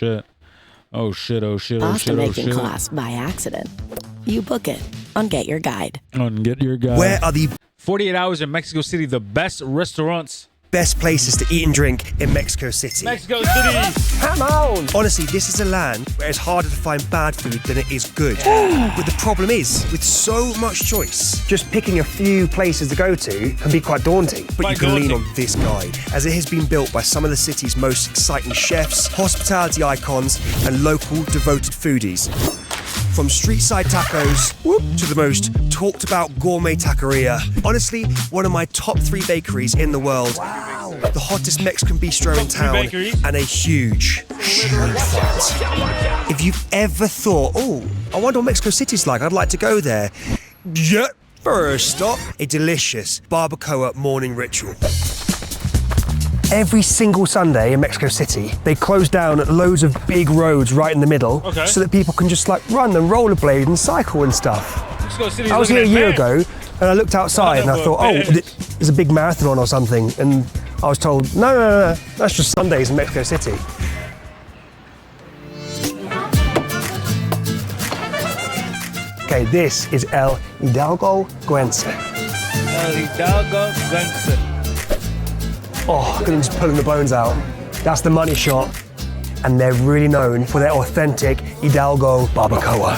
Shit. Oh shit, oh shit, oh Pasta shit, oh making shit. class by accident. You book it on Get Your Guide. On Get Your Guide. Where are the 48 hours in Mexico City, the best restaurants. best places to eat and drink in Mexico City? Mexico City. Come on! Honestly, this is a land where it's harder to find bad food than it is good. But the problem is, with so much choice, just picking a few places to go to can be quite daunting. But you can lean on this guide, as it has been built by some of the city's most exciting chefs, hospitality icons, and local devoted foodies. From street-side tacos to the most talked about gourmet taqueria. Honestly, one of my top 3 bakeries in the world. Wow. The hottest Mexican bistro in town and a huge front. If you've ever thought, oh, I wonder what Mexico City's like, I'd like to go there. Yeah, first stop, a delicious barbacoa morning ritual. Every single Sunday in Mexico City, they close down loads of big roads right in the middle so that people can just like run and rollerblade and cycle and stuff. I was here a year ago and I looked outside and I thought, oh, there's a big marathon on or something. And I was told, no, that's just Sundays in Mexico City. Okay, this is El Hidalgo Guense. El Hidalgo Guense. Oh, look at them just pulling the bones out. That's the money shot. And they're really known for their authentic Hidalgo barbacoa.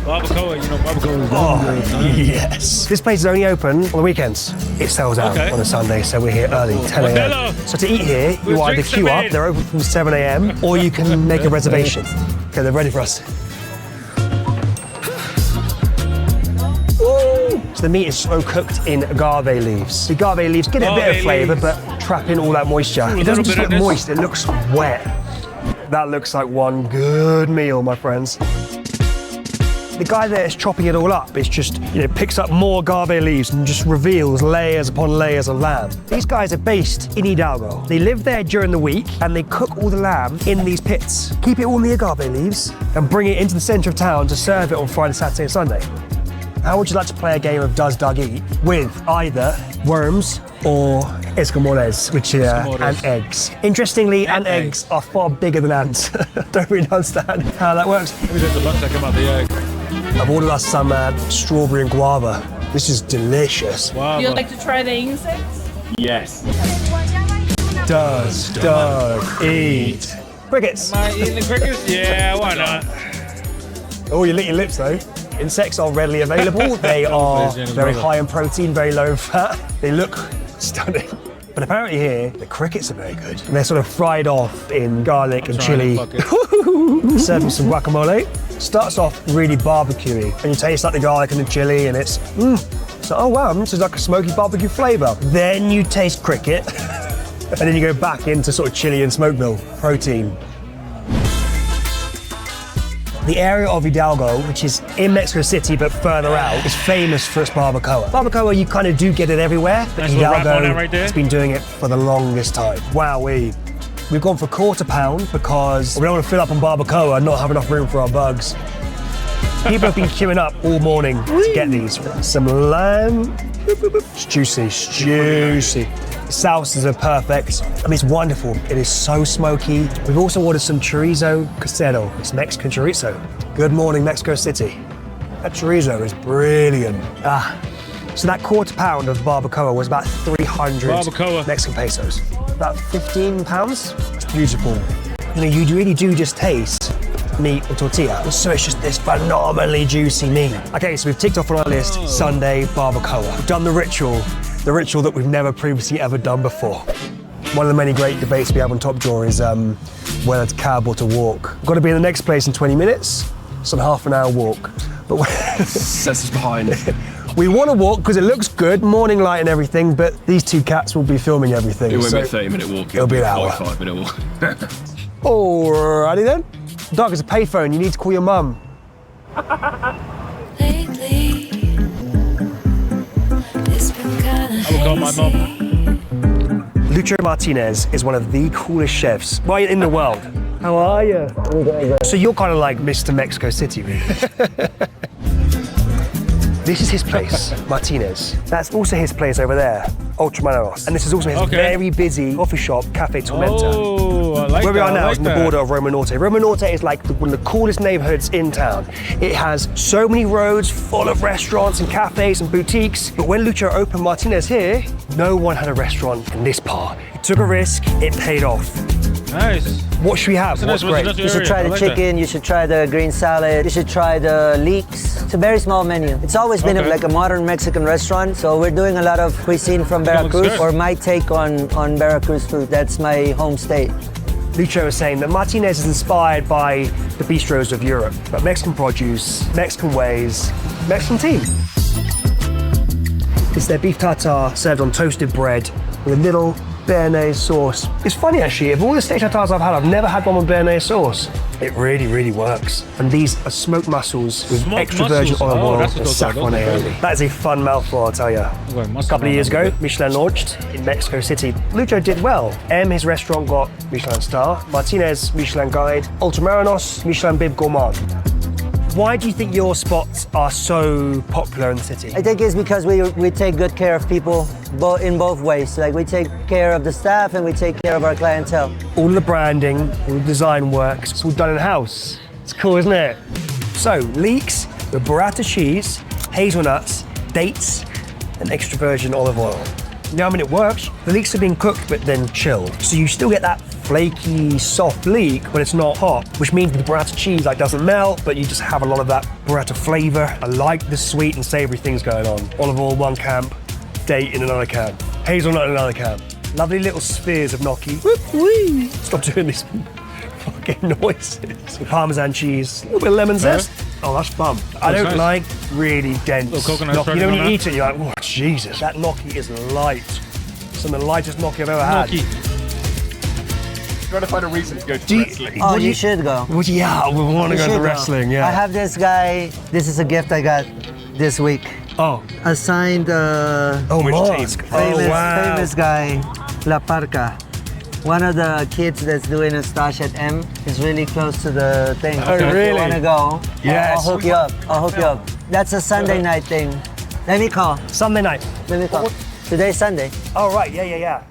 Barbacoa, you know, barbacoa is Oh, yes. This place is only open on the weekends. It sells out on a Sunday, so we're here early, 10 a.m. So to eat here, you either queue up, they're open from 7 a.m, or you can make a reservation. Okay, they're ready for us. So the meat is slow cooked in agave leaves. The agave leaves get a bit of flavour, but trap in all that moisture. It doesn't just look moist, it looks wet. That looks like one good meal, my friends. The guy there is chopping it all up. It's just, picks up more agave leaves and just reveals layers upon layers of lamb. These guys are based in Hidalgo. They live there during the week and they cook all the lamb in these pits. Keep it all in the agave leaves and bring it into the centre of town to serve it on Friday, Saturday and Sunday. How would you like to play a game of Does Doug Eat with either worms or escamoles, which are ant eggs? Interestingly, ant eggs are far bigger than ants. Don't really understand how that works. Maybe there's a bunch that come out the egg. I've ordered us some strawberry and guava. This is delicious. Wow. You'd like to try the insects? Yes. Does Doug eat crickets? Am I eating the crickets? Yeah, why not? Oh, you lick your lips though. Insects are readily available. They are very high in protein, very low in fat. They look stunning. But apparently here, the crickets are very good. And they're sort of fried off in garlic and chili. Served with some guacamole. Starts off really barbecuey. And you taste like the garlic and the chili and it's, so, oh wow, this is like a smoky barbecue flavour. Then you taste cricket. And then you go back into sort of chili and smoke meal protein. The area of Hidalgo, which is in Mexico City but further out, is famous for its barbacoa. Barbacoa, you kind of do get it everywhere, but Hidalgo has been doing it for the longest time. Wowee. We've gone for quarter pound because we don't want to fill up on barbacoa and not have enough room for our bugs. People have been queuing up all morning to get these. Some lamb. It's juicy, it's juicy. The sauces are perfect. I mean, it's wonderful. It is so smoky. We've also ordered some chorizo casero. It's Mexican chorizo. Good morning, Mexico City. That chorizo is brilliant. So that quarter pound of barbacoa was about 300 Mexican pesos. About 15 pounds. It's beautiful. You really do just taste meat and tortilla. So it's just this phenomenally juicy meat. Okay, so we've ticked off on our list Sunday barbacoa. We've done the ritual that we've never previously ever done before. One of the many great debates we have on Top Drawer is whether to cab or to walk. We've got to be in the next place in 20 minutes. It's a half an hour walk. But sets us behind. We want to walk because it looks good, morning light and everything, but these two cats will be filming everything. It won't be a 30-minute walk. It'll be an hour. 45-minute walk. Alrighty then. Doug, it's a payphone. You need to call your mum. Lately, it's been kinda I will call my mum. Lucho Martinez is one of the coolest chefs in the world. How are you? So you're kind of like Mr. Mexico City, really. This is his place, Martinez. That's also his place over there, Ultramanos. And this is also his very busy coffee shop, Cafe Tormenta. Oh, I like Where we that, are now I is like on the that. border of Roma Norte. Roma Norte is like one of the coolest neighborhoods in town. It has so many roads full of restaurants and cafes and boutiques. But when Lucho opened Martinez here, no one had a restaurant in this part. He took a risk, it paid off. Nice. What should we have? What's great? You should try the chicken, you should try the green salad, you should try the leeks. It's a very small menu. It's always been like a modern Mexican restaurant, so we're doing a lot of cuisine from Veracruz, or my take on Veracruz food. That's my home state. Lucho was saying that Martinez is inspired by the bistros of Europe, but Mexican produce, Mexican ways, Mexican team. It's their beef tartare served on toasted bread with a little béarnaise sauce. It's funny actually, of all the steak tartares I've had, I've never had one with béarnaise sauce. It really, really works. And these are smoked mussels with extra virgin olive oil and saffron aioli. That is a fun mouthful, I'll tell you. A couple of years ago, Michelin launched in Mexico City. Lucho did well. His restaurant got Michelin star, Martinez, Michelin guide, Ultramarinos, Michelin Bib Gourmand. Why do you think your spots are so popular in the city? I think it's because we take good care of people in both ways. Like we take care of the staff and we take care of our clientele. All the branding, all the design works, it's all done in-house. It's cool, isn't it? So, leeks with burrata cheese, hazelnuts, dates, and extra virgin olive oil. Now, it works. The leeks are being cooked but then chilled. So you still get that flaky, soft leek, but it's not hot, which means the burrata cheese doesn't melt, but you just have a lot of that burrata flavor. I like the sweet and savory things going on. Olive oil one camp, date in another camp, hazelnut in another camp. Lovely little spheres of gnocchi. Whoop-wee. Stop doing these fucking noises. Parmesan cheese, a little bit of lemon zest. Oh, that's fun. I don't like really dense gnocchi. You know, when you eat it, you're like, oh, Jesus, that gnocchi is light. Some of the lightest gnocchi I've ever had. Trying to find a reason to go to wrestling. Oh, you should go. Well, yeah, we want to go to wrestling, yeah. I have this guy, this is a gift I got this week. Oh. A signed mask. famous guy, La Parca. One of the kids that's doing a stash at M is really close to the thing. Oh, so really? if you want to go, Yes. I'll hook you up. I'll hook you up. That's a Sunday night thing. Let me call. Sunday night. Let me call. Today's Sunday. Oh, right, yeah.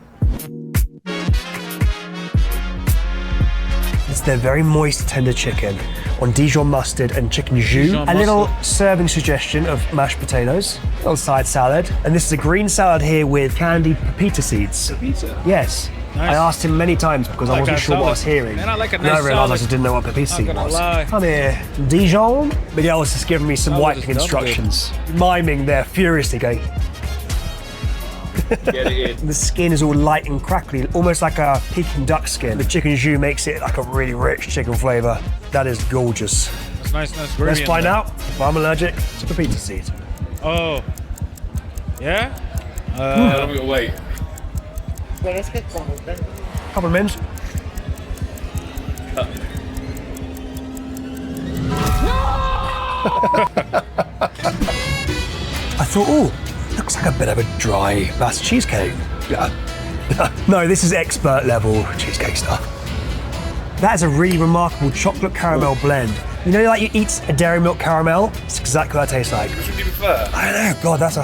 It's their very moist, tender chicken on Dijon mustard and chicken jus. Dijon A little mustard. serving suggestion of mashed potatoes, a little side salad. And this is a green salad here with candied pepita seeds. Pepita? Yes. Nice. I asked him many times because I like wasn't that sure what I was salad. hearing. Man, I like a And I nice realised I salad. just didn't know what pepita seed gonna was. lie. Come here, Dijon. Miguel's just giving me some Salad wiping is lovely. instructions. Miming there furiously going, Get it in. the skin is all light and crackly, almost like a Peking duck skin. The chicken jus makes it like a really rich chicken flavour. That is gorgeous. It's nice gravy. Let's in find there. out if I'm allergic to pepita seeds. Oh. Yeah? How long we gotta wait? Couple of minutes. I thought, oh, looks like a bit of a dry batter cheesecake. Yeah. No, this is expert level cheesecake stuff. That is a really remarkable chocolate caramel blend. You know, like you eat a dairy milk caramel? It's exactly what it tastes like. Which would you prefer? I don't know. God, that's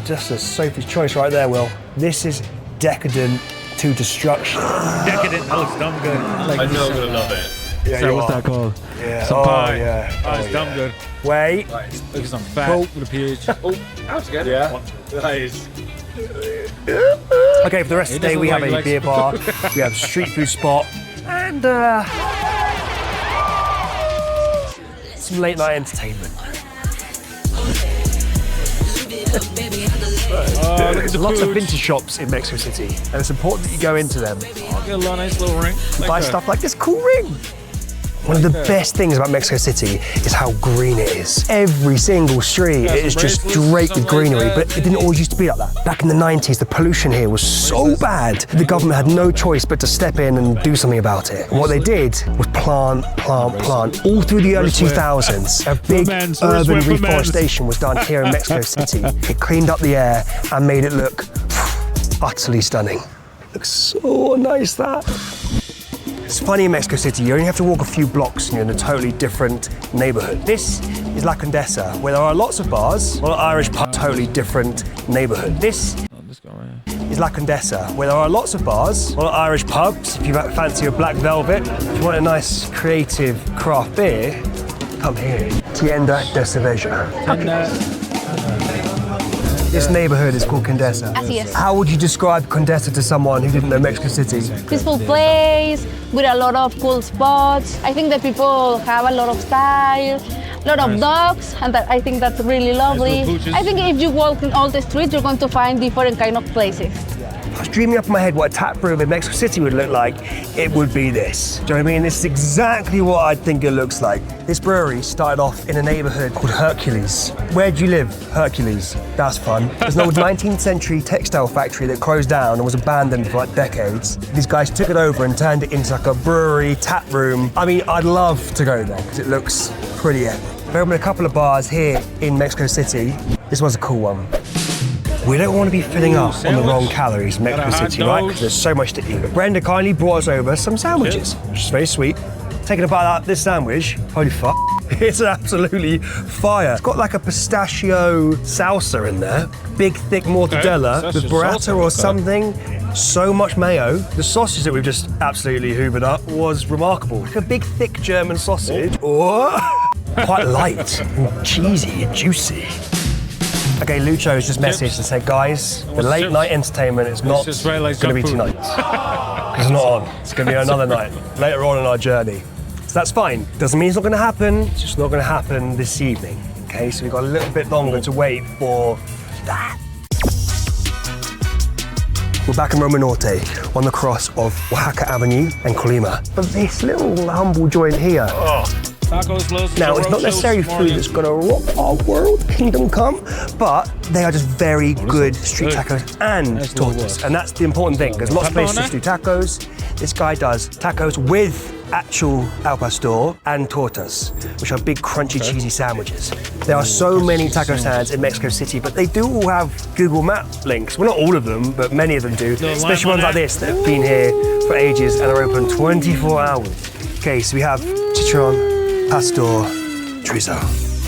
just a Sophie's choice right there, Will. This is decadent to destruction. Decadent. That looks dumb good. I know I'm gonna love it. Yeah, So you what's are. that called? Yeah. Some Oh, pie. yeah. Oh, it's dumb good. Wait. Look at some fat Well- with a PH. Oh, that's good. Yeah. Nice. Okay, for the rest of the day, doesn't we have like a legs. beer bar, we have a street food spot, and some late night entertainment. Oh, look at There's the lots of food. vintage shops in Mexico City, and it's important that you go into them. I'll get a nice little ring. Buy stuff like this cool ring. One of the best things about Mexico City is how green it is. Every single street Yeah, it is some just bracelets, draped with something like greenery, that. but it didn't always used to be like that. Back in the 90s, the pollution here was so bad, the government had no choice but to step in and do something about it. And what they did was plant. All through the early 2000s, a big men's, urban wrist wear for men's. reforestation was done here in Mexico City. It cleaned up the air and made it look utterly stunning. Looks so nice, that. It's funny in Mexico City, you only have to walk a few blocks and you're in a totally different neighborhood. This is La Condesa, where there are lots of bars, a lot of Irish pubs, totally different neighborhood. This is La Condesa, where there are lots of bars, a lot of Irish pubs. If you fancy a black velvet, if you want a nice creative craft beer, come here. Tienda de Cerveza. This neighborhood is called Condesa. Así es. How would you describe Condesa to someone who didn't know Mexico City? Peaceful place with a lot of cool spots. I think the people have a lot of style, a lot of dogs, and I think that's really lovely. I think if you walk in all the streets, you're going to find different kind of places. I was dreaming up in my head what a tap room in Mexico City would look like. It would be this. Do you know what I mean? This is exactly what I think it looks like. This brewery started off in a neighborhood called Hercules. Where do you live? Hercules. That's fun. There's an old 19th century textile factory that closed down and was abandoned for like decades. These guys took it over and turned it into like a brewery, tap room. I mean, I'd love to go there because it looks pretty epic. They've opened a couple of bars here in Mexico City. This one's a cool one. We don't want to be filling up on the wrong calories in Mexico City, right? Because there's so much to eat. But Brenda kindly brought us over some sandwiches, which is very sweet. Taking a bite out of this sandwich, holy fuck. It's absolutely fire. It's got like a pistachio salsa in there. Big, thick mortadella with burrata or something. So much mayo. The sausage that we've just absolutely hoovered up was remarkable. Like a big, thick German sausage. Oh. Quite light and cheesy and juicy. Okay, Lucho has just messaged and said, guys, the late night entertainment is not going to be tonight. It's not on. It's going to be another night, later on in our journey. So that's fine. Doesn't mean it's not going to happen. It's just not going to happen this evening. Okay, so we've got a little bit longer to wait for that. We're back in Roma Norte on the cross of Oaxaca Avenue and Colima. But this little humble joint here, now, it's not necessarily food that's going to rock our world, kingdom come, but they are just very good street tacos and tortas. And that's the important thing, because lots of places do tacos. This guy does tacos with actual al pastor and tortas, which are big, crunchy, cheesy sandwiches. There are so many taco stands in Mexico City, but they do all have Google Map links. Well, not all of them, but many of them do, especially ones like this that have been here for ages and are open 24 hours. Okay, so we have chicharron, pastor, chorizo.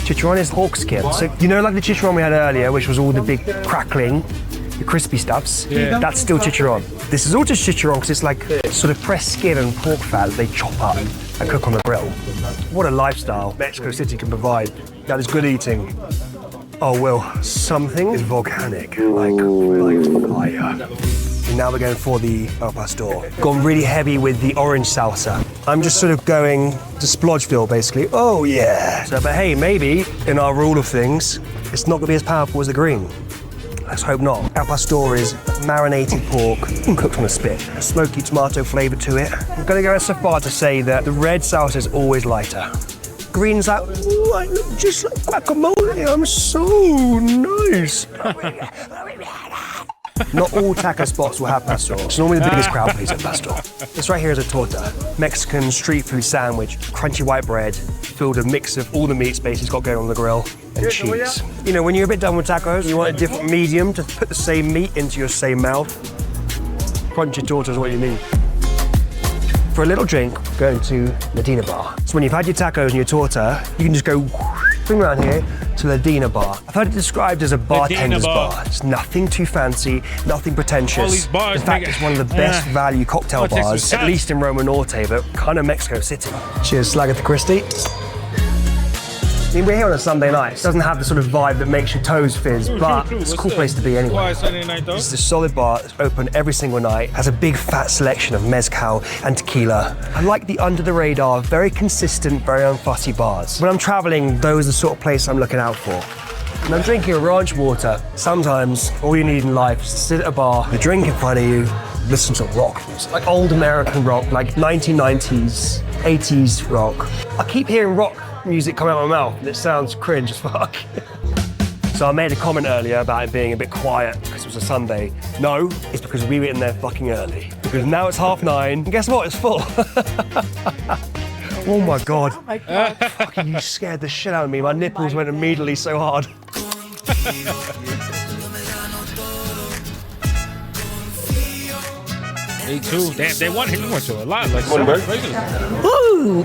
Chicharron is pork skin. So you know, like the chicharron we had earlier, which was all the big crackling, the crispy stuffs. That's still chicharron. This is all just chicharron because it's like sort of pressed skin and pork fat that they chop up and cook on the grill. What a lifestyle Mexico City can provide. That is good eating. Oh well, something is volcanic, like fire. And now we're going for the al pastor. Gone really heavy with the orange salsa. I'm just sort of going to Splodgeville, basically. Oh yeah. So, but hey, maybe in our rule of things, it's not gonna be as powerful as the green. Let's hope not. Al pastor is marinated pork cooked on a spit. A smoky tomato flavor to it. I'm gonna go so far to say that the red salsa is always lighter. Green's like, ooh, I look just like guacamole. I'm so nice. Not all taco spots will have pastor. It's normally the biggest crowd pleaser, pastor. This right here is a torta. Mexican street food sandwich, crunchy white bread, filled with a mix of all the meat space it's got going on the grill, and cheese. You know, when you're a bit done with tacos, you want a different medium to put the same meat into your same mouth. Crunchy torta is what you need. For a little drink, we're going to Ladina Bar. So when you've had your tacos and your torta, you can just go bring around here to Ladina Bar. I've heard it described as a bartender's bar. It's nothing too fancy, nothing pretentious. In fact, it's one of the best value cocktail bars, at least in Roma Norte, but kind of Mexico City. Cheers, Agatha Christie. I mean, we're here on a Sunday night. It doesn't have the sort of vibe that makes your toes fizz, but it's a cool place to be anyway. It's a solid bar that's open every single night, has a big fat selection of mezcal and tequila. I like the under the radar, very consistent, very unfussy bars. When I'm traveling, those are the sort of place I'm looking out for. And I'm drinking a ranch water. Sometimes all you need in life is to sit at a bar, a drink in front of you, listen to rock music, like old American rock, like 1990s, 80s rock. I keep hearing rock music come out of my mouth and it sounds cringe as fuck. So I made a comment earlier about it being a bit quiet because it was a Sunday. No, it's because we were in there fucking early. Because now it's 9:30 and guess what, it's full. Oh my God. Oh my God. Fucking you scared the shit out of me. My nipples went immediately so hard. A2. Damn, they want him to a lot. Like, on, bro. Woo!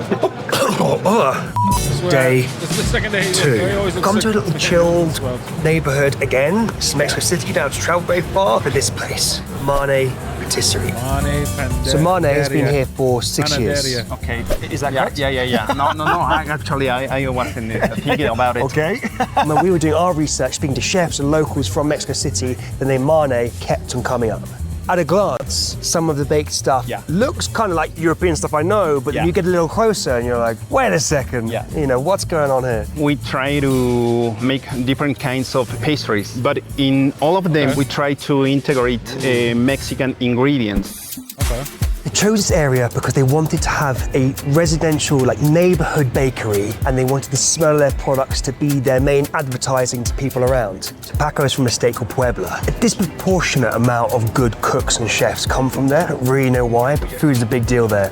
Day This is the second day. two. Come to a little chilled neighborhood again. This is Mexico City. You don't have to travel very far for this place. Mane Patisserie. So Mane has been here for 6 years. Okay, is that correct? Yeah. No. I wasn't thinking about it. Okay. When we were doing our research, speaking to chefs and locals from Mexico City, the name Mane kept on coming up. At a glance, some of the baked stuff looks kind of like European stuff I know, but then you get a little closer and you're like, wait a second, you know, what's going on here? We try to make different kinds of pastries, but in all of them we try to integrate Mexican ingredients. Okay. They chose this area because they wanted to have a residential, like, neighborhood bakery, and they wanted the smell of their products to be their main advertising to people around. So Paco's from a state called Puebla. A disproportionate amount of good cooks and chefs come from there. I don't really know why, but food's a big deal there.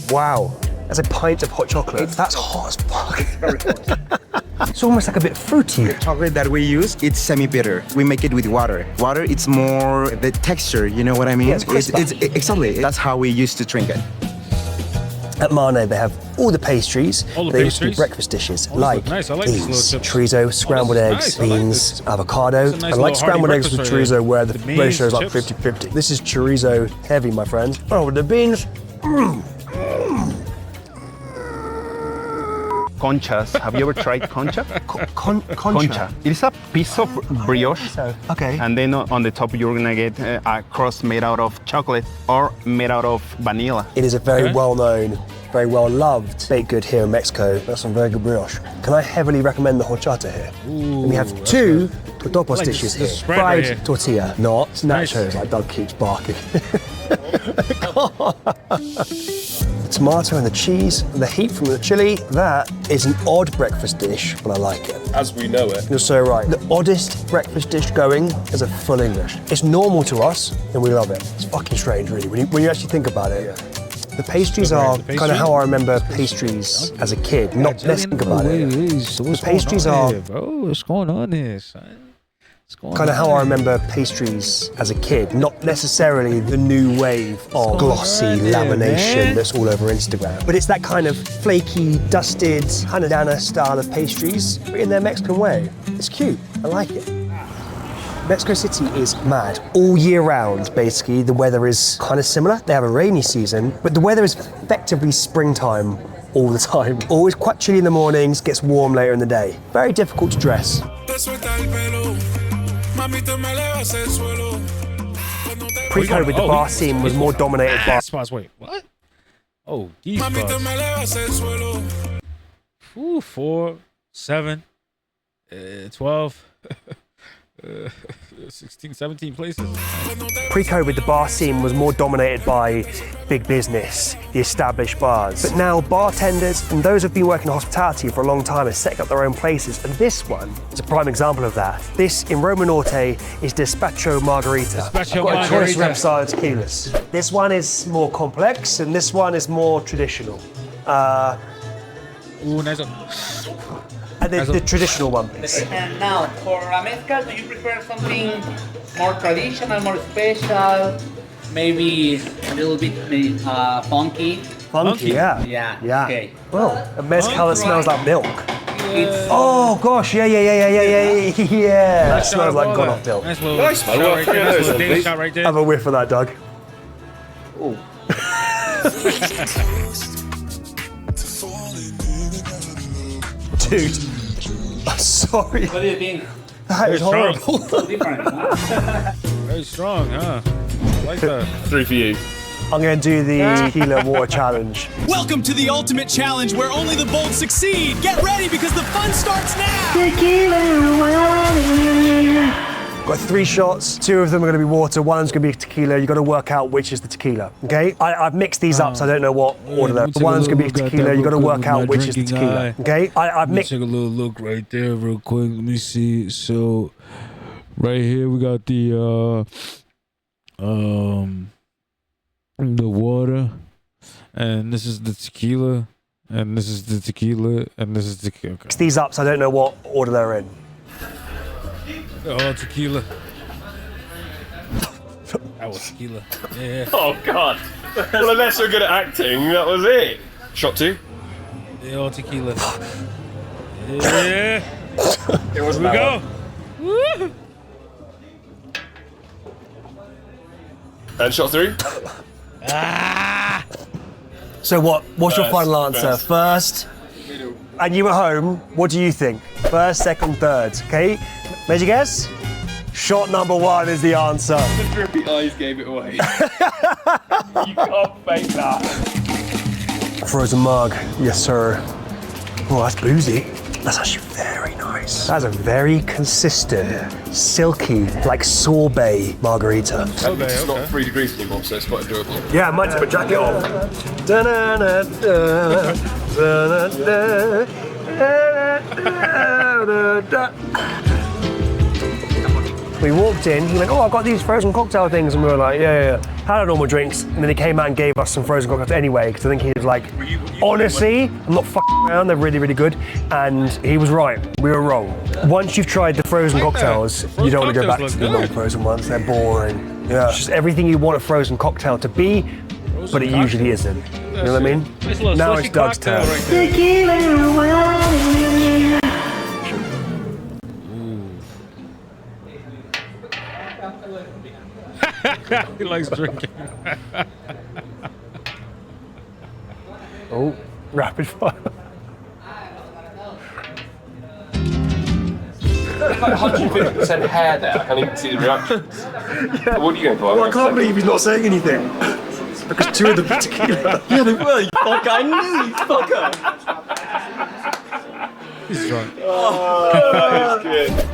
Wow, that's a pint of hot chocolate. That's hot as fuck. It's very hot. It's almost like a bit fruity. The chocolate that we use, it's semi-bitter. We make it with water. Water, it's more the texture, you know what I mean? Yeah, it's exactly. That's how we used to drink it. At Mane, they have all the pastries. They also do breakfast dishes like nice. I like beans, chorizo, scrambled eggs, beans, avocado. nice I like scrambled eggs with breakfast chorizo where the beans, ratio is like chips. 50-50. This is chorizo heavy, my friend. Oh, with the beans. Conchas. Have you ever tried concha? Concha. It's a piece of brioche. Okay. And then on the top you're gonna get a crust made out of chocolate or made out of vanilla. It is a very well-known, very well-loved baked good here in Mexico. That's some very good brioche. Can I heavily recommend the horchata here? And we have two totopos dishes here. spread Fried right here. tortilla, not Nice. nachos like Doug keeps barking. The tomato and the cheese, and the heat from the chili, that is an odd breakfast dish, but I like it. As we know it. You're so right. The oddest breakfast dish going is a full English. It's normal to us, and we love it. It's fucking strange, really, when you actually think about it. The pastries are kind of how I remember pastries as a kid, not let's think about it. The pastries are bro, what's going on here, son? kind of how I remember pastries as a kid, not necessarily the new wave of glossy lamination that's all over Instagram. But it's that kind of flaky, dusted, Hanadana style of pastries, but in their Mexican way. It's cute, I like it. Mexico City is mad. All year round, basically, the weather is kind of similar. They have a rainy season, but the weather is effectively springtime all the time. Always quite chilly in the mornings, gets warm later in the day. Very difficult to dress. Pre-COVID, the bar scene was more dominated by... Spots, wait, what? Oh, these spots. Ooh, 4, 7, 12, 16, 17 places. Pre-COVID, the bar scene was more dominated by big business, the established bars. But now bartenders and those who've been working in hospitality for a long time are setting up their own places. And this one is a prime example of that. This in Roma Norte is Despacho Margarita. Despacho I've got a choice Margarita. of style tequilas. This one is more complex and this one is more traditional. Ooh, nice one. And the traditional one, please. And now, for a mezcal, do you prefer something more traditional, more special, maybe a little bit funky? Funky, yeah. Yeah, okay. Well, a mezcal that smells like milk. It's Oh gosh, yeah. That smells like gone off milk. Nice little shot right there. Nice little Danish shot right there. Have a whiff of that, Doug. Dude, I'm sorry. what do you think? That is strong. horrible. So different, huh? Very strong, huh? I like that. 3 for you. I'm going to do the tequila water challenge. Welcome to the ultimate challenge where only the bold succeed. Get ready because the fun starts now. Got 3 shots, 2 of them are going to be water, 1 of them's going to be tequila. You've got to work out which is the tequila, okay? I've mixed these up, so I don't know what order they're. 1 of them's going to be tequila. You've got to work out which is the tequila, okay? I've mixed. Take a little look right there real quick. Let me see. So right here we got the water, and this is the tequila, and this is the tequila, and this is the tequila. Okay. Mixed these up, so I don't know what order they're in. Oh, tequila. That was tequila. Yeah. Oh God. Well, unless we're good at acting, that was it. Shot 2. Yeah, all tequila. Yeah. It wasn't Here we that go. one. Woo. And shot 3. Ah. So what's your First, final answer? First. And you at home, what do you think? First, second, third. Okay, made your guess? Shot number 1 is the answer. The drippy eyes gave it away. You can't fake that. Frozen mug, yes sir. Oh, that's boozy. That's actually very nice. That's a very consistent, silky, like sorbet margarita. It's not 3 degrees anymore, so it's quite enjoyable. Yeah, I might take my jacket off. Da-na-na-da, da-na-na-da-da-da. We walked in, he went, oh, I've got these frozen cocktail things, and we were like, yeah. Had our normal drinks, and then he came out and gave us some frozen cocktails anyway, because I think he was like, honestly, I'm not fucking around, they're really, really good, and he was right, we were wrong. Once you've tried the frozen cocktails, you don't want to go back to the non-frozen ones, they're boring. Yeah. It's just everything you want a frozen cocktail to be, but it usually isn't. You know what I mean? Now it's Doug's turn. He likes drinking. Oh, rapid fire. Like 150% hair there. I can't even see the reactions. Yeah. What are you going for? Well, I can't believe he's not saying anything. Because 2 of them are tequila. Yeah, they were, you fucker. I knew you fucker. He's drunk. Oh, that is good.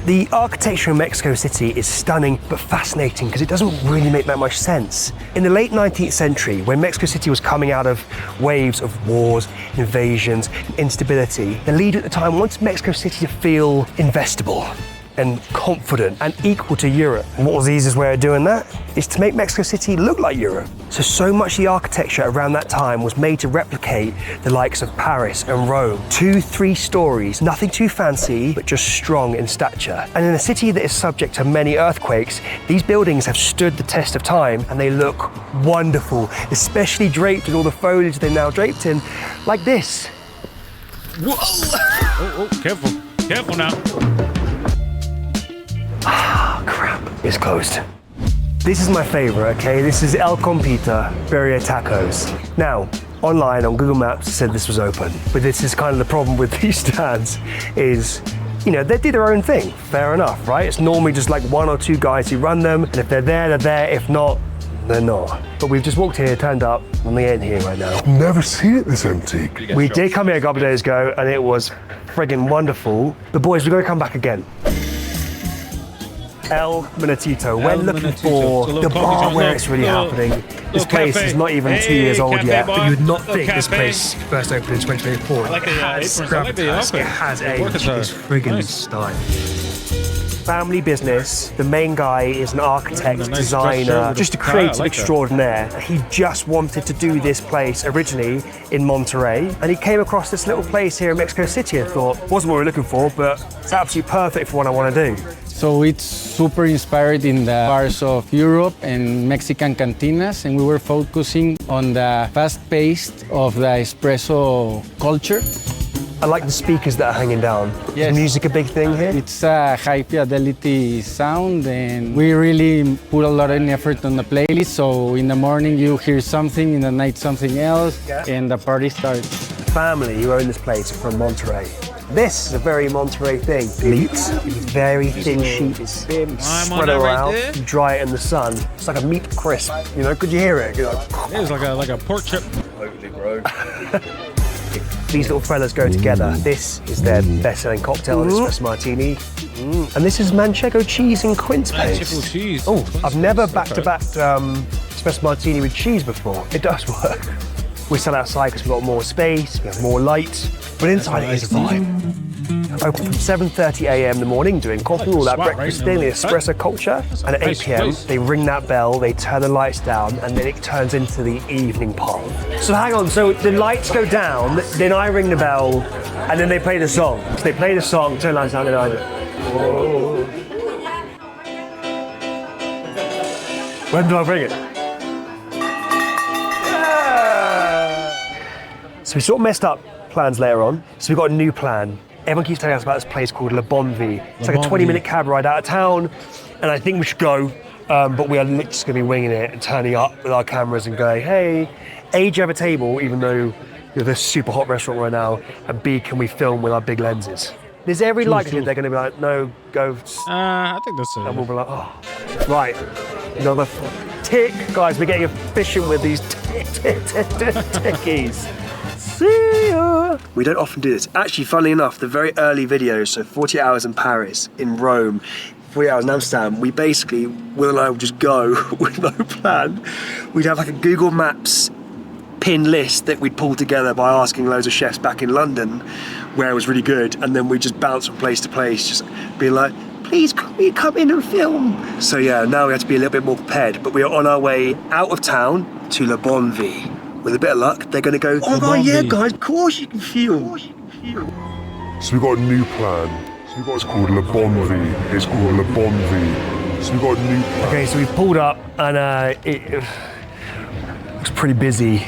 The architecture in Mexico City is stunning but fascinating because it doesn't really make that much sense. In the late 19th century, when Mexico City was coming out of waves of wars, invasions, and instability, the leader at the time wanted Mexico City to feel investable and confident and equal to Europe. And what was the easiest way of doing that? Is to make Mexico City look like Europe. So much of the architecture around that time was made to replicate the likes of Paris and Rome. 2-3 stories, nothing too fancy, but just strong in stature. And in a city that is subject to many earthquakes, these buildings have stood the test of time and they look wonderful, especially draped in all the foliage they're now draped in, like this. Whoa! Oh, careful. Careful now. Ah, crap. It's closed. This is my favorite, okay? This is El Compita Birria Tacos. Now, online on Google Maps it said this was open, but this is kind of the problem with these stands is, you know, they do their own thing. Fair enough, right? It's normally just like 1 or 2 guys who run them, and if they're there, they're there. If not, they're not. But we've just walked here, turned up, and they ain't here right now. Never seen it this empty. We did come here a couple of days ago, and it was friggin' wonderful. But boys, we're gonna come back again. El Minutito. We're looking for the bar where it's really happening. This place is not even 2 years old yet, but you would not think this place first opened in 2024. I like the has aprons. I like the gravitas, outfit. it has The age, workers are it's friggin' nice. style. Family business. The main guy is an architect, nice dress designer, shirt with just a a tie. I creative like that. extraordinaire. He just wanted to do this place originally in Monterrey, and he came across this little place here in Mexico City and thought, wasn't what we were looking for, but it's absolutely perfect for what I want to do. So it's super inspired in the bars of Europe and Mexican cantinas, and we were focusing on the fast pace of the espresso culture. I like the speakers that are hanging down. Yes. Is music a big thing here? It's a high fidelity sound, and we really put a lot of effort on the playlist. So in the morning you hear something, in the night something else, and the party starts. The family who own this place are from Monterrey. This is a very Monterrey thing. Meat is very thin sheets. Spread it around, you dry it in the sun. It's like a meat crisp. You know, could you hear it? You're like, It's like a pork chip. Totally, bro. these little fellas go together. This is their best-selling cocktail, an espresso martini. And this is Manchego cheese and quince paste. Manchego cheese. Oh, I've never back-to-back espresso martini with cheese before. It does work. We sell outside because we've got more space, we have more light, but inside it is a vibe. Open from 7:30 a.m. in the morning, doing coffee, all that breakfast thing, the espresso culture. And at 8 p.m, they ring that bell, they turn the lights down, and then it turns into the evening party. So hang on, so the lights go down, then I ring the bell, and then they play the song. So they play the song, turn the lights down, and I do. When do I bring it? So we sort of messed up plans later on. So we got a new plan. Everyone keeps telling us about this place called Le Bon Vie. It's like a 20-minute cab ride out of town, and I think we should go, but we are literally just going to be winging it and turning up with our cameras and going, hey, A, do you have a table, even though you're this super hot restaurant right now, and B, can we film with our big lenses? There's every likelihood they're going to be like, no, go. I think that's it. And we'll be like, oh, right. Another tick. Guys, we're getting efficient with these tickies. See ya. We don't often do this. Actually, funnily enough, the very early videos, so 48 hours in Paris, in Rome, 48 hours in Amsterdam, we basically, Will and I would just go with no plan. We'd have like a Google Maps pin list that we'd pull together by asking loads of chefs back in London where it was really good, and then we'd just bounce from place to place, just being like, please can we come in and film? So yeah, now we have to be a little bit more prepared, but we are on our way out of town to Le Bon Vie. With a bit of luck, they're going to go, oh yeah, guys, of course you can feel. So we got a new plan. It's called Le Bon Vie. It's called Le Bon Vie. So we got a new plan. Okay, so we pulled up and it looks pretty busy.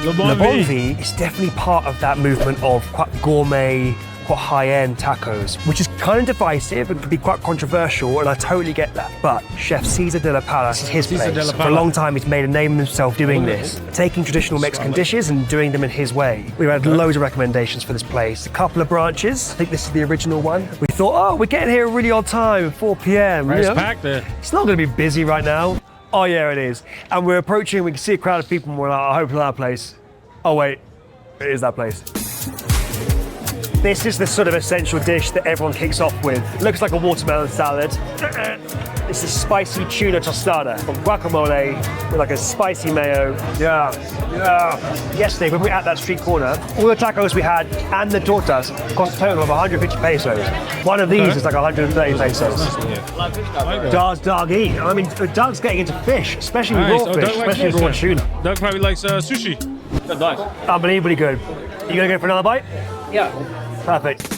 Le Bon Vie is definitely part of that movement of quite gourmet, quite high-end tacos, which is kind of divisive and could be quite controversial, and I totally get that. But Chef Cesar de la Pala, this is his place. For a long time, he's made a name of himself doing this, taking traditional Mexican dishes and doing them in his way. We've had loads of recommendations for this place. A couple of branches. I think this is the original one. We thought, oh, we're getting here a really odd time, 4 p.m. It's packed there. It's not going to be busy right now. Oh yeah, it is. And we're approaching, we can see a crowd of people, and we're like, I hope it's that place. Oh wait, it is that place. This is the sort of essential dish that everyone kicks off with. It looks like a watermelon salad. This is spicy tuna tostada from guacamole with like a spicy mayo. Yeah. Yesterday, when we were at that street corner, all the tacos we had and the tortas cost a total of 150 pesos. One of these is like 130 pesos. Doug eat. I mean, Doug's getting into fish, especially with raw fish, especially raw tuna. Doug probably likes sushi. Nice. Unbelievably good. You gonna go for another bite? Yeah. Perfect.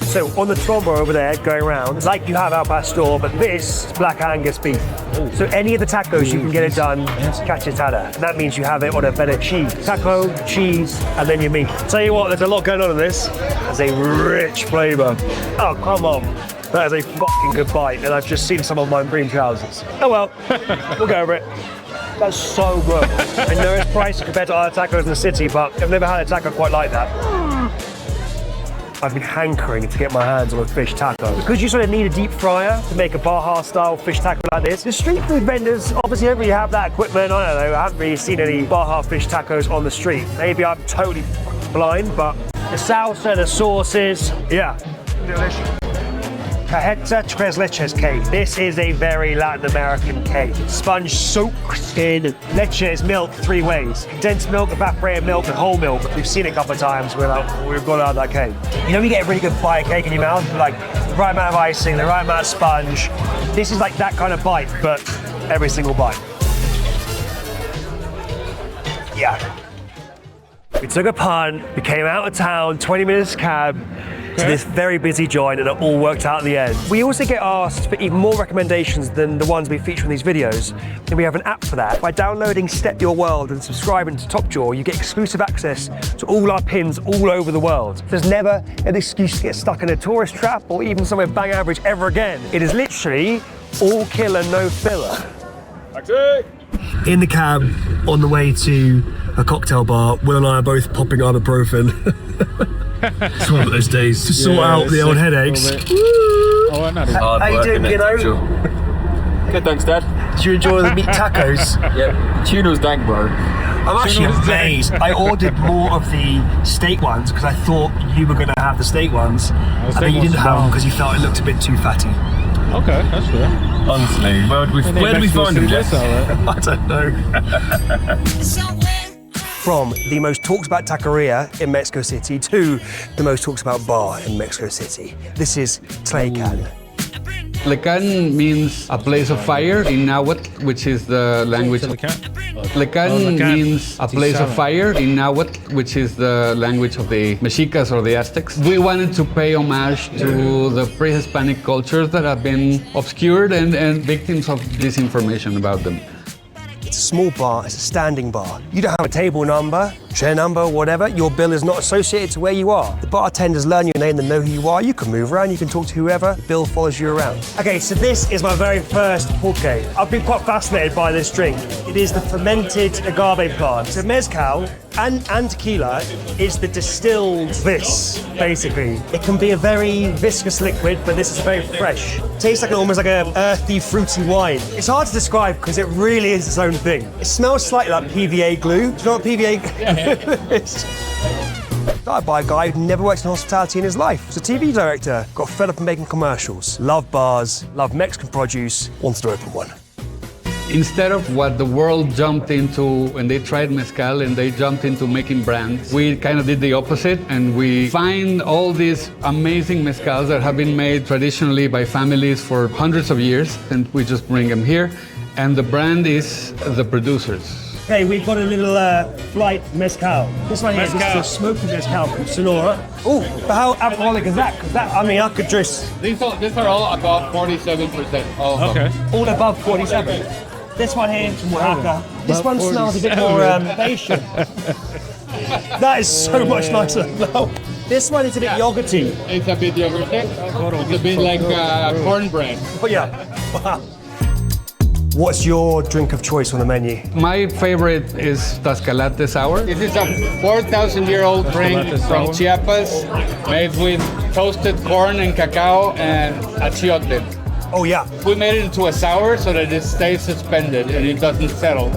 So on the trombo over there, going around, like you have al pastor, but this is black Angus beef. So any of the tacos, you can get it done cachetada. And that means you have it on a better cheese. Taco, cheese, and then your meat. Tell you what, there's a lot going on in this. There's a rich flavor. Oh, come on. That is a fucking good bite, and I've just seen some of my dream trousers. Oh well, we'll go over it. That's so good. I know it's pricey compared to other tacos in the city, but I've never had a taco quite like that. I've been hankering to get my hands on a fish taco. Because you sort of need a deep fryer to make a Baja style fish taco like this. The street food vendors obviously don't really have that equipment. I don't know, I haven't really seen any Baja fish tacos on the street. Maybe I'm totally blind, but the salsa, the sauces, yeah. Delicious. Cajeta tres leches cake. This is a very Latin American cake. Sponge soaked in leche is milk 3 ways. Condensed milk, evaporated milk, and whole milk. We've seen it a couple of times. We're like, we've got to have that cake. You know, you get a really good bite of cake in your mouth, like the right amount of icing, the right amount of sponge. This is like that kind of bite, but every single bite. Yeah. We took a punt, we came out of town, 20 minutes cab, to this very busy joint, and it all worked out in the end. We also get asked for even more recommendations than the ones we feature in these videos, and we have an app for that. By downloading Step Your World and subscribing to TopJaw, you get exclusive access to all our pins all over the world. There's never an excuse to get stuck in a tourist trap or even somewhere bang average ever again. It is literally all killer, no filler. Taxi! In the cab, on the way to a cocktail bar, Will and I are both popping ibuprofen. It's one of those days to sort out the old headaches. Oh, how you doing, kiddo? Good, thanks, Dad. Did you enjoy the meat tacos? Yeah, tuna's dank, bro. I'm actually amazed. I ordered more of the steak ones because I thought you were going to have the steak ones, and then you didn't have them because you felt it looked a bit too fatty. Okay, that's fair. Honestly, where did we find them, Jess? I don't know. From the most talked about taqueria in Mexico City to the most talked about bar in Mexico City. This is Tlaycan. Lecan means a place of fire in Nahuatl, which is the language. Lecan means a place of fire in Nahuatl, which is the language of the Mexicas or the Aztecs. We wanted to pay homage to the pre-Hispanic cultures that have been obscured and victims of disinformation about them. It's a small bar, it's a standing bar. You don't have a table number, chair number, whatever. Your bill is not associated to where you are. The bartenders learn your name and know who you are. You can move around, you can talk to whoever. The bill follows you around. Okay, so this is my very first pulque. I've been quite fascinated by this drink. It is the fermented agave plant. So mezcal and tequila is the distilled this, basically. It can be a very viscous liquid, but this is very fresh. It tastes like almost like an earthy, fruity wine. It's hard to describe because it really is its own thing. It smells slightly like PVA glue. Do you know what PVA glue is? Started by a guy who never worked in hospitality in his life. He's a TV director, got fed up of making commercials, loved bars, loved Mexican produce, wanted to open one. Instead of what the world jumped into when they tried mezcal and they jumped into making brands, we kind of did the opposite, and we find all these amazing mezcals that have been made traditionally by families for hundreds of years, and we just bring them here. And the brand is the producers. Okay, we've got a little flight mezcal. This one here is a smoky mezcal from Sonora. Oh, but how alcoholic is that? Because that, I mean, I could just... These are all above 47%. All of them. All above 47. This one here from Oaxaca. This one smells a bit more Asian. That is so much nicer. No. This one is a bit yogurty. It's a bit yogurty. It's a bit like cornbread. Oh yeah. Wow. What's your drink of choice on the menu? My favorite is Tascalate Sour. This is a 4,000-year-old drink from Chiapas, made with toasted corn and cacao and achiote. Oh yeah. We made it into a sour so that it stays suspended and it doesn't settle.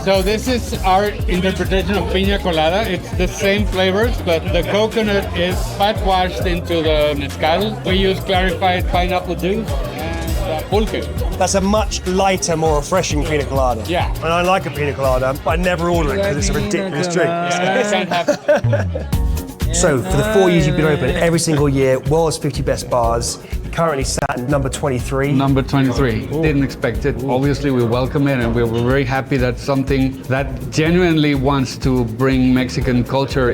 So this is our interpretation of piña colada. It's the same flavors, but the coconut is fat washed into the mezcal. We use clarified pineapple juice and pulque. That's a much lighter, more refreshing pina colada. Yeah. And I like a pina colada, but I never order it because it's a ridiculous drink. So for the 4 years you've been open, every single year, world's 50 best bars. Currently sat at number 23. Number 23. Didn't expect it. Obviously, we welcome it, and we were very happy that something that genuinely wants to bring Mexican culture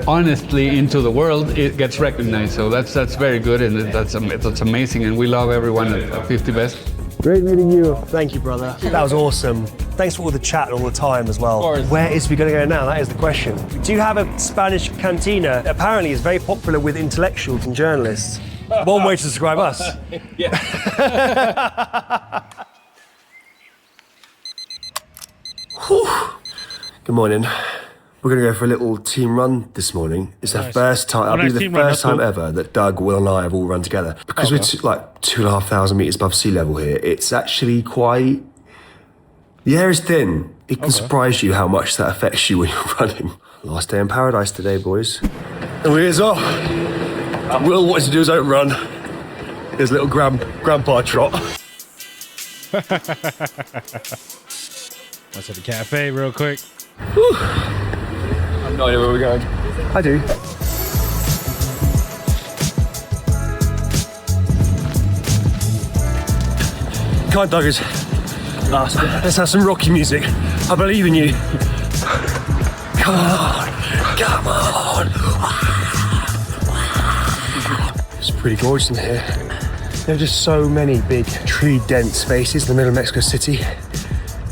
honestly into the world, it gets recognized. So that's very good, and that's amazing, and we love everyone at 50 Best. Great meeting you. Thank you, brother. That was awesome. Thanks for all the chat all the time as well. Of course. Where is we going to go now? That is the question. Do you have a Spanish cantina? Apparently, it's very popular with intellectuals and journalists. One way to describe us. Yeah. Good morning. We're going to go for a little team run this morning. It's the first time, it'll be the first time ever that Doug, Will and I have all run together. Because we're like 2,500 metres above sea level here, it's actually quite... The air is thin. It can surprise you how much that affects you when you're running. Last day in paradise today, boys. And we is off. Will wanted to do his own run. His little grandpa trot. Let's hit the cafe real quick. Whew. I have no idea where we're going. I do. Come on, Doggers. Let's have some Rocky music. I believe in you. Come on. Come on. It's pretty gorgeous in here. There are just so many big tree-dense spaces in the middle of Mexico City.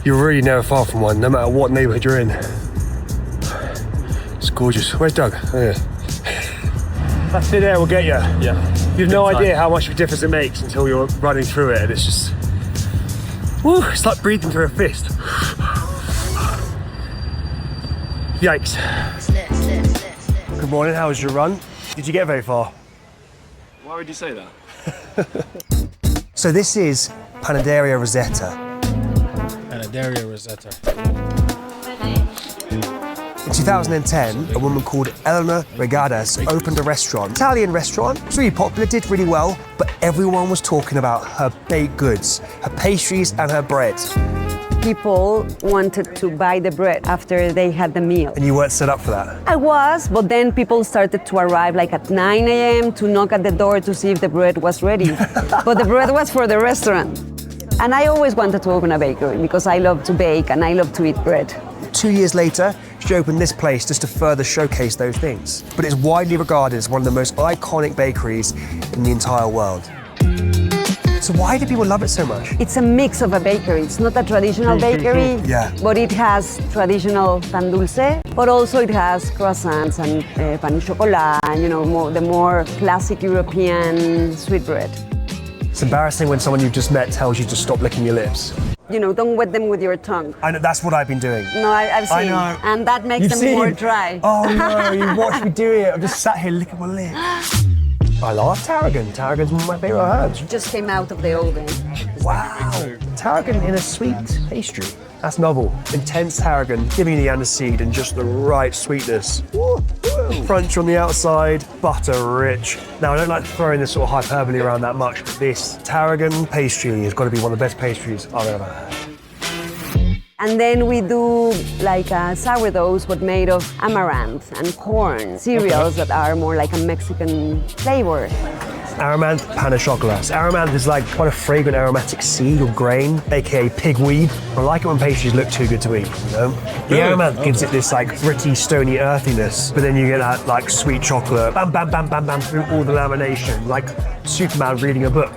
You're really never far from one, no matter what neighborhood you're in. It's gorgeous. Where's Doug? Oh, yeah. That thin air will get you. Yeah. You have no idea how much of a difference it makes until you're running through it, and it's just... Woo, it's like breathing through a fist. Yikes. Good morning, how was your run? Did you get very far? Why would you say that? So this is Panaderia Rosetta. Panaderia Rosetta. In 2010, a woman called Elena Regadas opened a restaurant, Italian restaurant. It was really popular, did really well, but everyone was talking about her baked goods, her pastries and her bread. people wanted to buy the bread after they had the meal. And you weren't set up for that? I was, but then people started to arrive like at 9 a.m. to knock at the door to see if the bread was ready. But the bread was for the restaurant. And I always wanted to open a bakery because I love to bake and I love to eat bread. 2 years later, she opened this place just to further showcase those things. But it's widely regarded as one of the most iconic bakeries in the entire world. So why do people love it so much? It's a mix of a bakery. It's not a traditional bakery, but it has traditional pan dulce, but also it has croissants and pan au chocolat, and the more classic European sweetbread. It's embarrassing when someone you've just met tells you to stop licking your lips. Don't wet them with your tongue. I know, that's what I've been doing. No, I've seen. I know. And that makes them more dry. Oh no, you watched me do it. I'm just sat here licking my lips. I love tarragon. Tarragon's one of my favourite herbs. Just came out of the oven. Wow. Tarragon in a sweet pastry. That's novel. Intense tarragon, giving you the aniseed and just the right sweetness. Crunch on the outside, butter rich. Now, I don't like throwing this sort of hyperbole around that much, but this tarragon pastry has got to be one of the best pastries I've ever had. And then we do like sourdoughs, but made of amaranth and corn, cereals that are more like a Mexican flavor. Amaranth pan au chocolat. Amaranth is like quite a fragrant aromatic seed or grain, aka pigweed. I like it when pastries look too good to eat, The amaranth gives it this like gritty, stony earthiness, but then you get that like sweet chocolate, bam, bam, bam, bam, bam, through all the lamination, like Superman reading a book.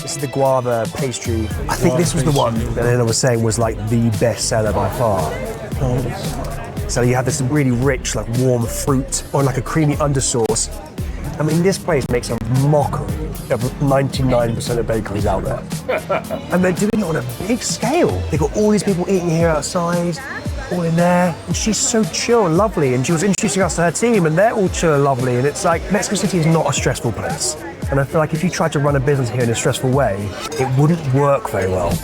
This is the guava pastry. I think this was the one that Elena was saying was like the best seller by far. So you have this really rich, like warm fruit on like a creamy undersauce. I mean, this place makes a mockery of 99% of bakeries out there. And they're doing it on a big scale. They've got all these people eating here outside, all in there. And she's so chill and lovely. And she was introducing us to her team, and they're all chill and lovely. And it's like, Mexico City is not a stressful place. And I feel like if you tried to run a business here in a stressful way, it wouldn't work very well.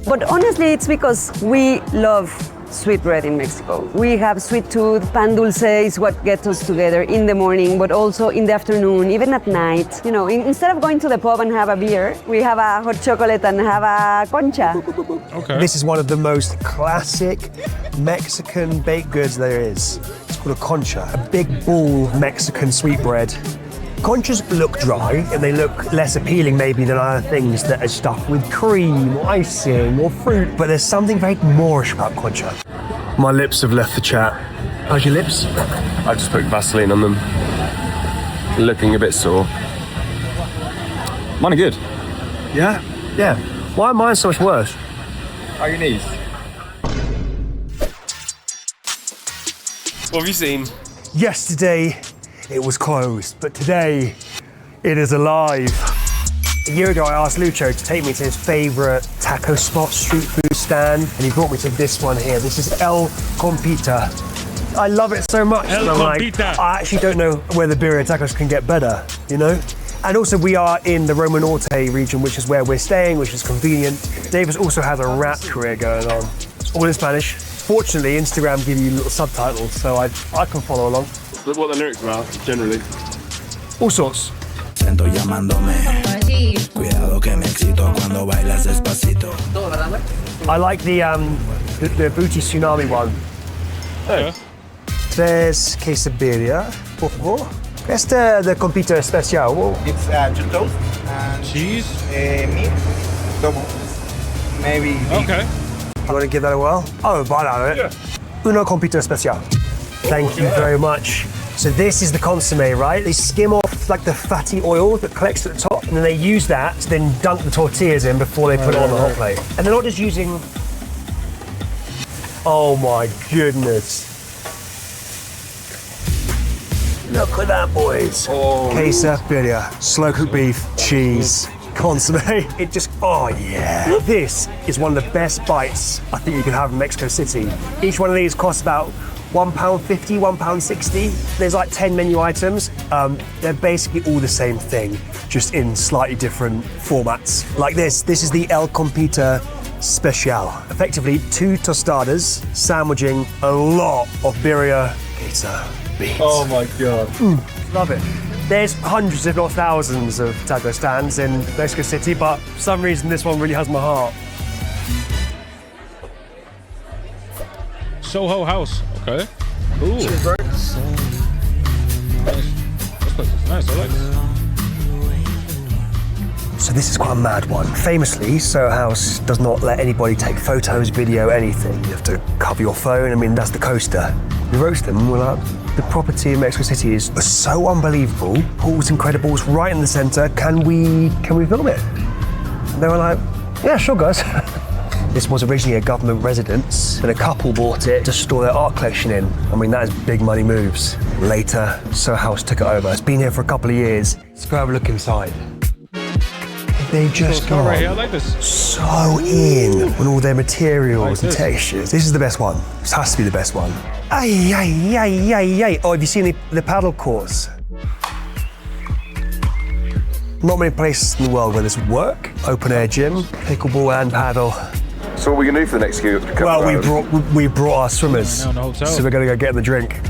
But honestly, it's because we love sweetbread in Mexico. We have sweet tooth. Pan dulce is what gets us together in the morning, but also in the afternoon, even at night. Instead of going to the pub and have a beer, we have a hot chocolate and have a concha. Okay. This is one of the most classic Mexican baked goods there is. It's called a concha, a big ball Mexican sweetbread. Conchas look dry and they look less appealing maybe than other things that are stuffed with cream or icing or fruit, but there's something very Moorish about concha. My lips have left the chat. How's your lips? I just put Vaseline on them. Looking a bit sore. Mine are good. Yeah? Yeah. Why are mine so much worse? How are your knees? What have you seen? Yesterday, it was closed, but today it is alive. A year ago, I asked Lucho to take me to his favorite taco spot, street food stand, and he brought me to this one here. This is El Compita. I love it so much. El Compita. I actually don't know where the birria tacos can get better, And also, we are in the Roma Norte region, which is where we're staying, which is convenient. Davis also has a rap career going on, all in Spanish. Fortunately, Instagram gives you little subtitles, so I can follow along. What the lyrics about, generally? All sorts. Siento llamándome. Cuidado que me excito cuando bailas despacito. I like the booty tsunami one. Oh. Tres quesadilla, por favor. Este de compita especial. It's two toast and cheese, meat, double, maybe beef. Okay. You want to give that a whirl? Oh, banana. Yeah. Uno compita especial. Thank you very much. So this is the consomme, right? They skim off like the fatty oil that collects at the top, and then they use that to then dunk the tortillas in before they put it on the hot plate. And they're not just using... Oh my goodness. Look at that, boys. Quesadilla, slow-cooked beef, cheese, consomme. It just, oh yeah. This is one of the best bites I think you can have in Mexico City. Each one of these costs about £1.50, £1.60. There's like 10 menu items. They're basically all the same thing, just in slightly different formats. Like this is the El Compita Special. Effectively 2 tostadas sandwiching a lot of birria queso beans. Oh my God. Love it. There's hundreds, if not thousands, of taco stands in Mexico City, but for some reason this one really has my heart. Soho House. Okay. Ooh. Cheers, bro. Nice. This place is nice. I like this. So this is quite a mad one. Famously, Soho House does not let anybody take photos, video, anything. You have to cover your phone. I mean, that's the coaster. We roast them and we're like, the property in Mexico City is so unbelievable. Pool's incredible, it's right in the center. Can we film it? And they were like, yeah, sure, guys. This was originally a government residence, and a couple bought it to store their art collection in. I mean, that is big money moves. Later, Soho House took it over. It's been here for a couple of years. Let's go have a look inside. They've just gone right here. I like this. so in on all their materials and textures. This is the best one. This has to be the best one. Ay, ay, ay, ay, ay. Oh, have you seen the paddle course? Not many places in the world where this would work. Open air gym, pickleball and paddle. So what are we going to do for the next couple Well, hours? we brought our swimmers, Now in the hotel. so we're going to go get them a drink.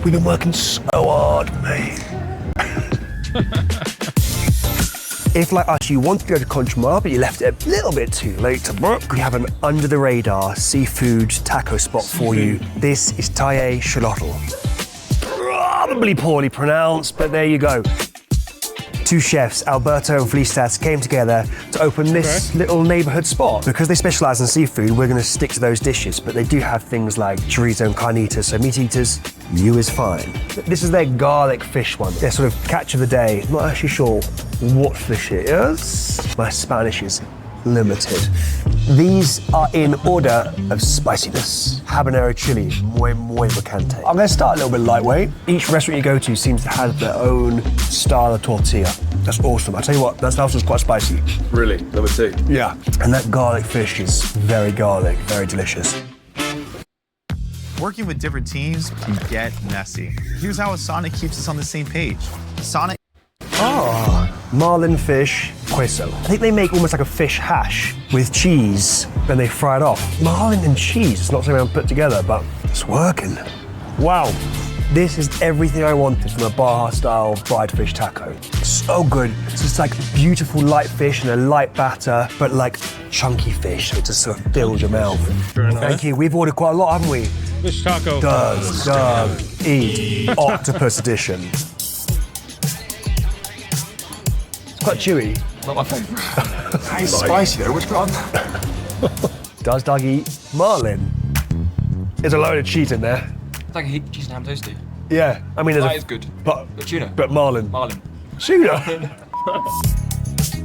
We've been working so hard, mate. If, like us, you wanted to go to Conchmar, but you left it a little bit too late to book, we have an under-the-radar seafood taco spot for you. This is Talle Xolotl. Probably poorly pronounced, but there you go. Two chefs, Alberto and Felicitas, came together to open this little neighborhood spot. Because they specialize in seafood, we're going to stick to those dishes, but they do have things like chorizo and carnitas, so meat eaters, you is fine. This is their garlic fish one. Their sort of catch of the day. I'm not actually sure what fish it is. My Spanish is limited. These are in order of spiciness. Habanero chili, muy picante. I'm gonna start a little bit lightweight. Each restaurant you go to seems to have their own style of tortilla. That's awesome. I tell you what, that sauce is quite spicy. Really? Number two? Yeah. And that garlic fish is very garlic, very delicious. Working with different teams can get messy. Here's how Asana keeps us on the same page. Asana. Oh, marlin fish queso. I think they make almost like a fish hash with cheese, then they fry it off. Marlin and cheese, it's not something I've put together, but it's working. Wow, this is everything I wanted from a Baja-style fried fish taco. So good. It's just like beautiful light fish and a light batter, but like chunky fish, so it just sort of fills your mouth. Thank you. We've ordered quite a lot, haven't we? Fish taco. Does eat octopus edition. Quite chewy. Not my favourite. It's spicy though, which one? Does Doug eat marlin? There's a load of cheese in there. It's like a cheese and ham toasty. Yeah, I mean, That is good. But tuna. But marlin. Marlin. Tuna.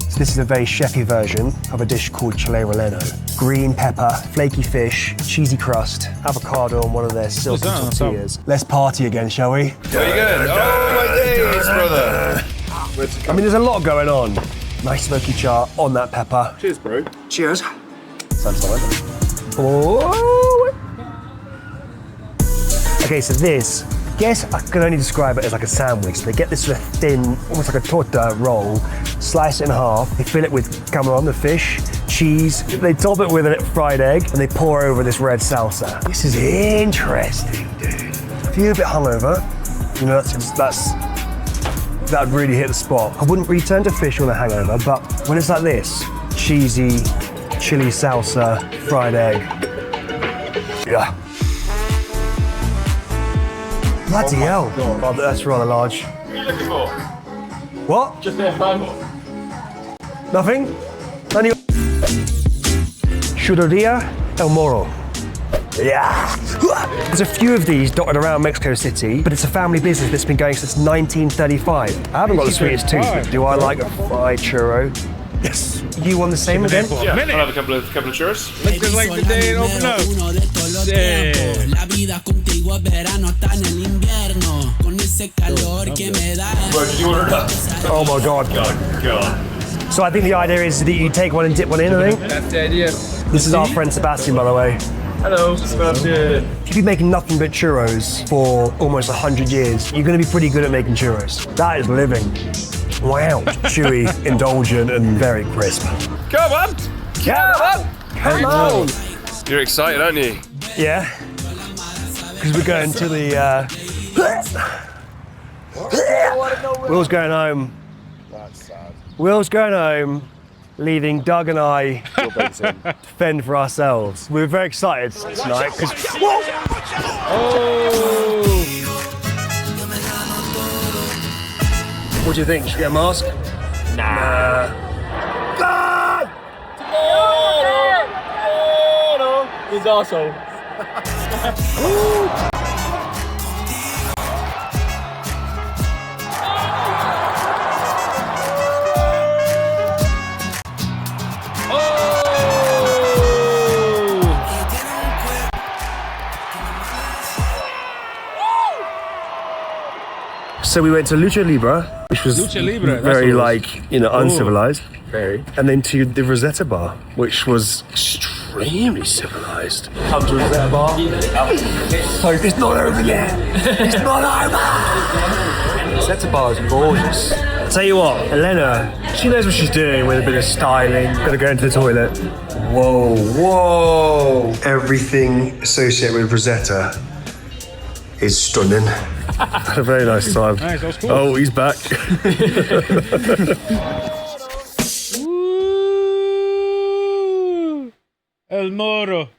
So this is a very chefy version of a dish called chile relleno. Green pepper, flaky fish, cheesy crust, avocado on one of their silky tortillas. Let's party again, shall we? Where you going? Oh my days, brother. I mean, there's a lot going on. Nice smoky char on that pepper. Cheers, bro. Cheers. Sunshine. Oh. Okay, so this, I guess I can only describe it as like a sandwich. They get this sort of thin, almost like a torta roll, slice it in half, they fill it with camarón, the fish, cheese, they top it with a fried egg, and they pour over this red salsa. This is interesting, dude. If you're a bit hungover, you know, that would really hit the spot. I wouldn't really turn to fish on a hangover, but when it's like this, cheesy, chili salsa, fried egg, yeah. Bloody hell. Oh, that's rather large. What are you looking for? What? Just there, phone. Nothing? Churreria El Moro. Yeah. There's a few of these dotted around Mexico City, but it's a family business that's been going since 1935. I haven't got the sweetest tooth, but do I like a fried churro? Yes. You want the same again? Yeah, I'll have a couple of churros. Looks just like the day it opened up. Yeah. Bro, did you order it up? Oh my God. God. So I think the idea is that you take one and dip one in, I think. That's the idea. This is our friend Sebastian, by the way. Hello, Sebastian. If you've been making nothing but churros for almost 100 years, you're going to be pretty good at making churros. That is living. Wow. Chewy, indulgent, and very crisp. Come on! Come on! You're excited, aren't you? Yeah. Because we're going to the... Will's going home. That's sad. Will's going home. leaving Doug and I to fend for ourselves. We were very excited tonight because. What do you think? Should we get a mask? Nah. God! He's also. So we went to Lucha Libre, which was very uncivilized. Very. And then to the Rosetta Bar, which was extremely civilized. Come to Rosetta Bar. So it's not over yet. It's not over. Rosetta Bar is gorgeous. I'll tell you what, Elena, she knows what she's doing with a bit of styling. Gonna go into the toilet. Whoa, whoa. Everything associated with Rosetta is stunning. Had a very nice time. Nice, that was cool. Oh, he's back. El Moro.